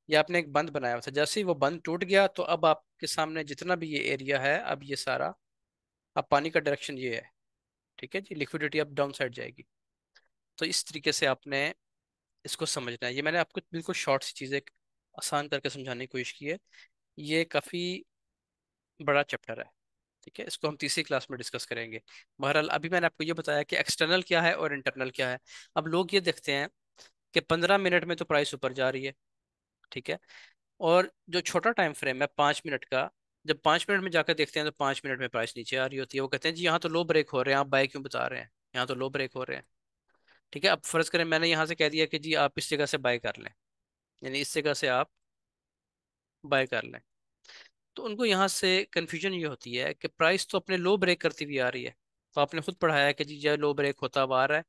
ये आपने एक बंद बनाया हुआ था। जैसे ही वो बंद टूट गया, तो अब आपके सामने जितना भी ये एरिया है, अब ये सारा, अब पानी का डायरेक्शन ये है। ठीक है जी, लिक्विडिटी अब डाउन साइड जाएगी। तो इस तरीके से आपने इसको समझना है। ये मैंने आपको बिल्कुल शॉर्ट सी चीज़ एक आसान करके समझाने की कोशिश की है। ये काफ़ी बड़ा चैप्टर है। ठीक है, इसको हम तीसरी क्लास में डिस्कस करेंगे। बहरहाल अभी मैंने आपको ये बताया कि एक्सटर्नल क्या है और इंटरनल क्या है। अब लोग ये देखते हैं कि 15 मिनट में तो प्राइस ऊपर जा रही है। ठीक है, और जो छोटा टाइम फ्रेम है 5 मिनट का, जब 5 मिनट में जाकर देखते हैं तो 5 मिनट में प्राइस नीचे आ रही होती है। वो कहते हैं जी यहाँ तो लो ब्रेक हो रहे हैं, आप बाय क्यों बता रहे हैं, यहाँ तो लो ब्रेक हो रहे हैं। ठीक है, अब फर्ज करें मैंने यहाँ से कह दिया कि जी आप इस जगह से बाय कर लें, यानी इस जगह से आप बाय कर लें, तो उनको यहाँ से कन्फ्यूजन ये होती है कि प्राइस तो अपने लो ब्रेक करती हुई आ रही है। तो आपने खुद पढ़ाया है कि जी जब लो ब्रेक होता हुआ आ रहा है,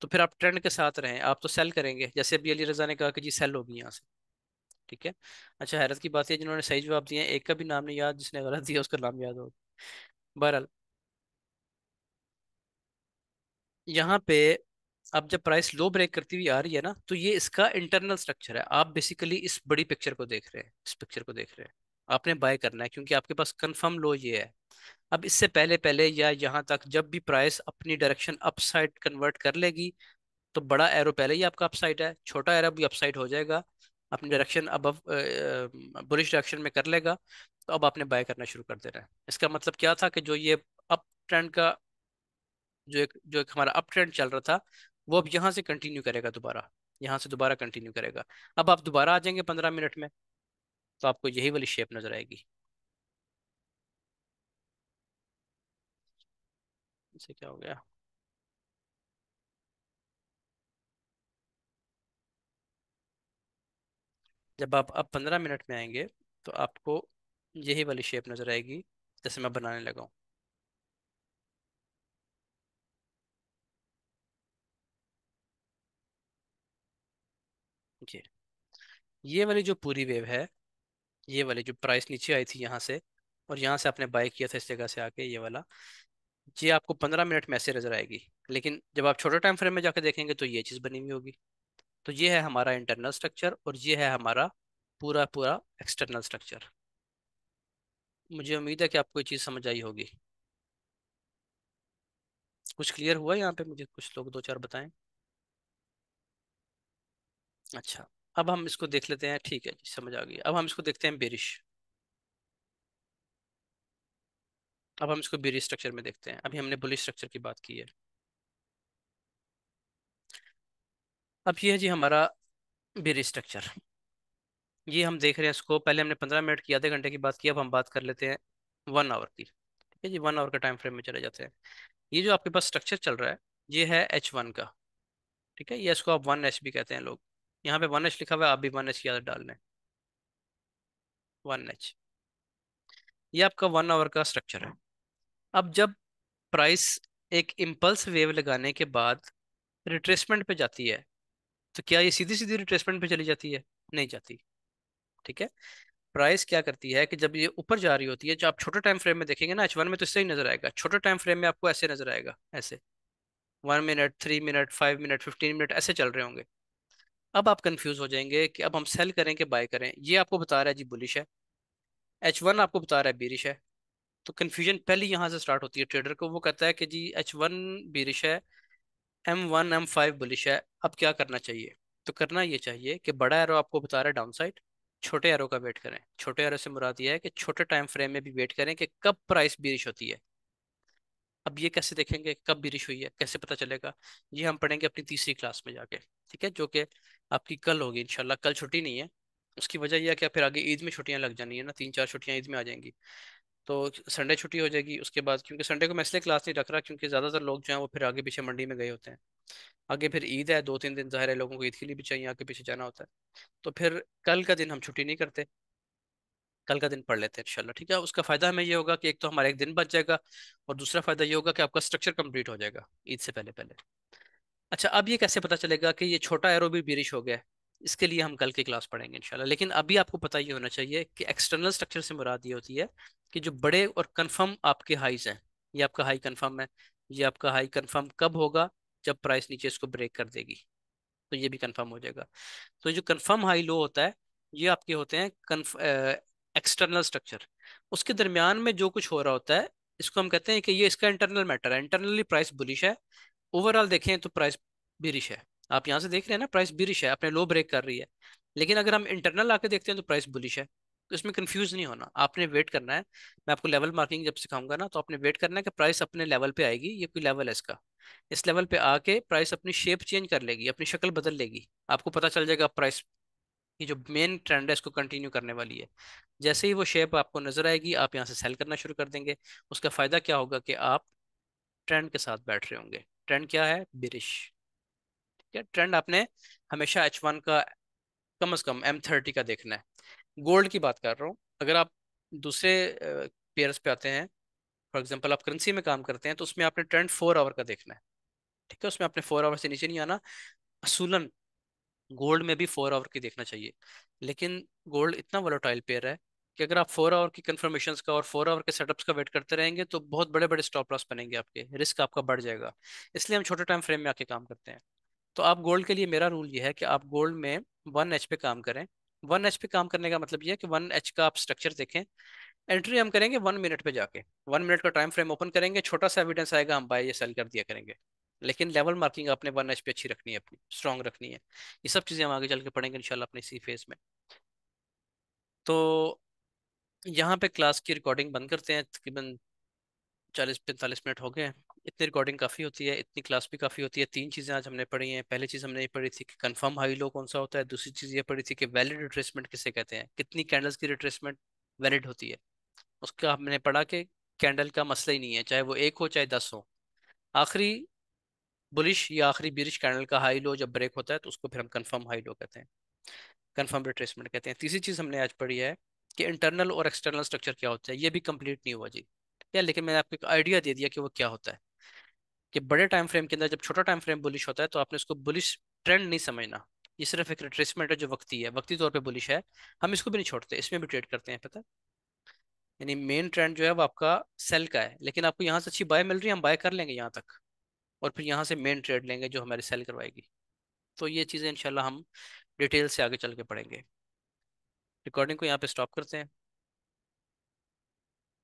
तो फिर आप ट्रेंड के साथ रहें, आप तो सेल करेंगे, जैसे अभी अली रजा ने कहा कि जी सेल होगी यहाँ से। ठीक है। अच्छा, हैरत की बात है, जिन्होंने सही जवाब दिए हैं एक का भी नाम नहीं याद, जिसने गलत दिया उसका नाम याद होगा। बहरहाल यहाँ पे अब जब प्राइस लो ब्रेक करती हुई आ रही है ना, तो ये इसका इंटरनल स्ट्रक्चर है। आप बेसिकली इस बड़ी पिक्चर को देख रहे हैं, इस पिक्चर को देख रहे हैं। आपने बाय करना है क्योंकि आपके पास कंफर्म लो ये है। अब इससे पहले पहले या यहाँ तक जब भी प्राइस अपनी डायरेक्शन अपसाइड कन्वर्ट कर लेगी, तो बड़ा एरो पहले ही आपका अपसाइड है, छोटा एरो भी अपसाइड हो जाएगा, अपनी डायरेक्शन अब बुलिश डायरेक्शन में कर लेगा, तो अब आपने बाय करना शुरू कर देना है। इसका मतलब क्या था कि जो ये अप ट्रेंड का, जो एक हमारा अप ट्रेंड चल रहा था, वो अब यहाँ से कंटिन्यू करेगा दोबारा, यहाँ से दोबारा कंटिन्यू करेगा। अब आप दोबारा आ जाएंगे 15 मिनट में, तो आपको यही वाली शेप नजर आएगी। इसे क्या हो गया? जब आप अब 15 मिनट में आएंगे, तो आपको यही वाली शेप नजर आएगी, जैसे मैं बनाने लगा हूँ। ये वाली जो पूरी वेव है, ये वाली जो प्राइस नीचे आई थी यहाँ से, और यहाँ से आपने बाय किया था इस जगह से आके, ये वाला, ये आपको 15 मिनट में ऐसे नजर आएगी। लेकिन जब आप छोटे टाइम फ्रेम में जाकर देखेंगे तो ये चीज़ बनी हुई होगी। तो ये है हमारा इंटरनल स्ट्रक्चर, और ये है हमारा पूरा पूरा एक्सटर्नल स्ट्रक्चर। मुझे उम्मीद है कि आपको ये चीज़ समझ आई होगी। कुछ क्लियर हुआ यहाँ पे? मुझे कुछ लोग दो चार बताएं। अच्छा, अब हम इसको देख लेते हैं। ठीक है जी, समझ आ गई। अब हम इसको देखते हैं बेरिश। अब हम इसको बेरिश स्ट्रक्चर में देखते हैं, अभी हमने बुलिश स्ट्रक्चर की बात की है। अब ये है जी हमारा बेरिश स्ट्रक्चर। ये हम देख रहे हैं इसको, पहले हमने 15 मिनट की, आधे घंटे की बात की, अब हम बात कर लेते हैं 1 आवर की। ठीक है जी, 1 आवर का टाइम फ्रेम में चले जाते हैं। ये जो आपके पास स्ट्रक्चर चल रहा है, ये है H1 का। ठीक है, ये इसको आप 1H भी कहते हैं लोग। यहाँ पे 1H लिखा हुआ है, आप भी 1H की आदत डाल लें। 1H, ये आपका 1 आवर का स्ट्रक्चर है। अब जब प्राइस एक इम्पल्स वेव लगाने के बाद रिट्रेसमेंट पे जाती है, तो क्या ये सीधी सीधी रिट्रेसमेंट पे चली जाती है? नहीं जाती। ठीक है, प्राइस क्या करती है कि जब ये ऊपर जा रही होती है, जो आप छोटे टाइम फ्रेम में देखेंगे ना H1 में, तो इससे ही नजर आएगा। छोटे टाइम फ्रेम में आपको ऐसे नजर आएगा, ऐसे 1 मिनट, 3 मिनट, 5 मिनट, 15 मिनट ऐसे चल रहे होंगे। अब आप कंफ्यूज हो जाएंगे कि अब हम सेल करें कि बाय करें। ये आपको बता रहा है जी बुलिश है, H1 आपको बता रहा है बेरिश है। तो कंफ्यूजन पहले यहाँ से स्टार्ट होती है ट्रेडर को। वो कहता है कि जी H1 बेरिश है, M1 M5 बुलिश है, अब क्या करना चाहिए? तो करना ये चाहिए कि बड़ा एरो आपको बता रहा है डाउन साइड, छोटे एरो का वेट करें। छोटे एरो से मुराद ये है कि छोटे टाइम फ्रेम में भी वेट करें कि कब प्राइस बिरिश होती है। अब ये कैसे देखेंगे कब बारिश हुई है, कैसे पता चलेगा? ये हम पढ़ेंगे अपनी तीसरी क्लास में जाके, ठीक है, जो कि आपकी कल होगी इंशाल्लाह। कल छुट्टी नहीं है, उसकी वजह यह है कि फिर आगे ईद में छुट्टियां लग जानी है ना, 3 4 छुट्टियां ईद में आ जाएंगी। तो संडे छुट्टी हो जाएगी उसके बाद, क्योंकि संडे को मैं इसलिए क्लास नहीं रख रहा क्योंकि ज़्यादातर लोग जो हैं वो फिर आगे पीछे मंडी में गए होते हैं। आगे फिर ईद है, 2 3 दिन ज़ाहिर है लोगों को ईद के लिए भी चाहिए आगे पीछे जाना होता है। तो फिर कल का दिन हम छुट्टी नहीं करते, कल का दिन पढ़ लेते हैं इंशाल्लाह, ठीक है। उसका फायदा हमें ये होगा कि एक तो हमारा एक दिन बच जाएगा, और दूसरा फायदा ये होगा कि आपका स्ट्रक्चर कंप्लीट हो जाएगा ईद से पहले पहले। अच्छा, अब ये कैसे पता चलेगा कि ये छोटा एरो भी बेरिश हो गया है? इसके लिए हम कल की क्लास पढ़ेंगे इंशाल्लाह, लेकिन अभी आपको पता ही होना चाहिए कि एक्सटर्नल स्ट्रक्चर से मुराद ये होती है कि जो बड़े और कंफर्म आपके हाइज हैं। ये आपका हाई कंफर्म है। ये आपका हाई कंफर्म कब होगा? जब प्राइस नीचे इसको ब्रेक कर देगी, तो ये भी कंफर्म हो जाएगा। तो जो कंफर्म हाई लो होता है, ये आपके होते हैं एक्सटर्नल स्ट्रक्चर। उसके दरमियान में जो कुछ हो रहा होता है, इसको हम कहते हैं कि ये इसका इंटरनल मैटर है। इंटरनली प्राइस बुलिश है, ओवरऑल देखें तो प्राइस बिरिश है। आप यहाँ से देख रहे हैं ना, प्राइस बिरिश है, अपने लो ब्रेक कर रही है। लेकिन अगर हम इंटरनल आके देखते हैं तो प्राइस बुलिश है। तो इसमें कंफ्यूज नहीं होना, आपने वेट करना है। मैं आपको लेवल मार्किंग जब सिखाऊंगा ना, तो आपने वेट करना है कि प्राइस अपने लेवल पे आएगी, ये कोई लेवल है इसका। इस लेवल पे आके प्राइस अपनी शेप चेंज कर लेगी, अपनी शक्ल बदल लेगी। आपको पता चल जाएगा प्राइस की जो मेन ट्रेंड है इसको कंटिन्यू करने वाली है। जैसे ही वो शेप आपको नजर आएगी, आप यहाँ से सेल करना शुरू कर देंगे। उसका फायदा क्या होगा कि आप ट्रेंड के साथ बैठ रहे होंगे। ट्रेंड क्या है? बिरिश। ठीक है, ट्रेंड आपने हमेशा H1 का, कम से कम M30 का देखना है। गोल्ड की बात कर रहा हूँ। अगर आप दूसरे पेयर्स पे आते हैं, फॉर एग्जांपल आप करेंसी में काम करते हैं, तो उसमें आपने ट्रेंड 4 आवर का देखना है। ठीक है, उसमें आपने 4 आवर से नीचे नहीं आना। असूलन गोल्ड में भी 4 आवर की देखना चाहिए। लेकिन गोल्ड इतना वोलेटाइल पेयर है कि अगर आप 4 आवर की कंफर्मेशंस का और 4 आवर के सेटअप्स का वेट करते रहेंगे, तो बहुत बड़े बड़े स्टॉप लॉस बनेंगे, आपके रिस्क आपका बढ़ जाएगा। इसलिए हम छोटे टाइम फ्रेम में आके काम करते हैं। तो आप गोल्ड के लिए मेरा रूल ये है कि आप गोल्ड में 1H पे काम करें। 1H पे काम करने का मतलब ये है कि 1H का आप स्ट्रक्चर देखें। एंट्री हम करेंगे 1 मिनट पे जाके, 1 मिनट का टाइम फ्रेम ओपन करेंगे, छोटा सा एविडेंस आएगा, हम बाय या सेल कर दिया करेंगे। लेकिन लेवल मार्किंग आपने 1H पे अच्छी रखनी है, अपनी स्ट्रांग रखनी है। ये सब चीज़ें हम आगे चल के पढ़ेंगे इंशाल्लाह अपने इसी फेज में। तो यहाँ पे क्लास की रिकॉर्डिंग बंद करते हैं, तकरीबन 40 45 मिनट हो गए हैं। इतनी रिकॉर्डिंग काफ़ी होती है, इतनी क्लास भी काफ़ी होती है। 3 चीज़ें आज हमने पढ़ी हैं। पहली चीज़ हमने ये पढ़ी थी कि कंफर्म हाई लो कौन सा होता है। दूसरी चीज़ ये पढ़ी थी कि वैलिड रिट्रेसमेंट किसे कहते हैं, कितनी कैंडल्स की रिट्रेसमेंट वैलिड होती है। उसका हमने पढ़ा कि कैंडल का मसला ही नहीं है, चाहे वो एक हो चाहे 10 हो। आखिरी बुलिश या आखिरी बिरिश कैंडल का हाई लो जब ब्रेक होता है, तो उसको फिर हम कंफर्म हाई लो कहते हैं, कंफर्म रिट्रेसमेंट कहते हैं। तीसरी चीज़ हमने आज पढ़ी है कि इंटरनल और एक्सटर्नल स्ट्रक्चर क्या होता है। ये भी कंप्लीट नहीं हुआ जी, ठीक है, लेकिन मैंने आपको एक आइडिया दे दिया कि वो क्या होता है। कि बड़े टाइम फ्रेम के अंदर जब छोटा टाइम फ्रेम बुलिश होता है, तो आपने उसको बुलिश ट्रेंड नहीं समझना। ये सिर्फ एक रिट्रेसमेंट है जो वक्ती है, वक्ती तौर पे बुलिश है। हम इसको भी नहीं छोड़ते, इसमें भी ट्रेड करते हैं, पता है। यानी मेन ट्रेंड जो है वो आपका सेल का है, लेकिन आपको यहाँ से अच्छी बाय मिल रही है, हम बाय कर लेंगे यहाँ तक, और फिर यहाँ से मेन ट्रेड लेंगे जो हमारी सेल करवाएगी। तो ये चीज़ें इंशाल्लाह हम डिटेल से आगे चल के पढ़ेंगे। रिकॉर्डिंग को यहाँ पे स्टॉप करते हैं।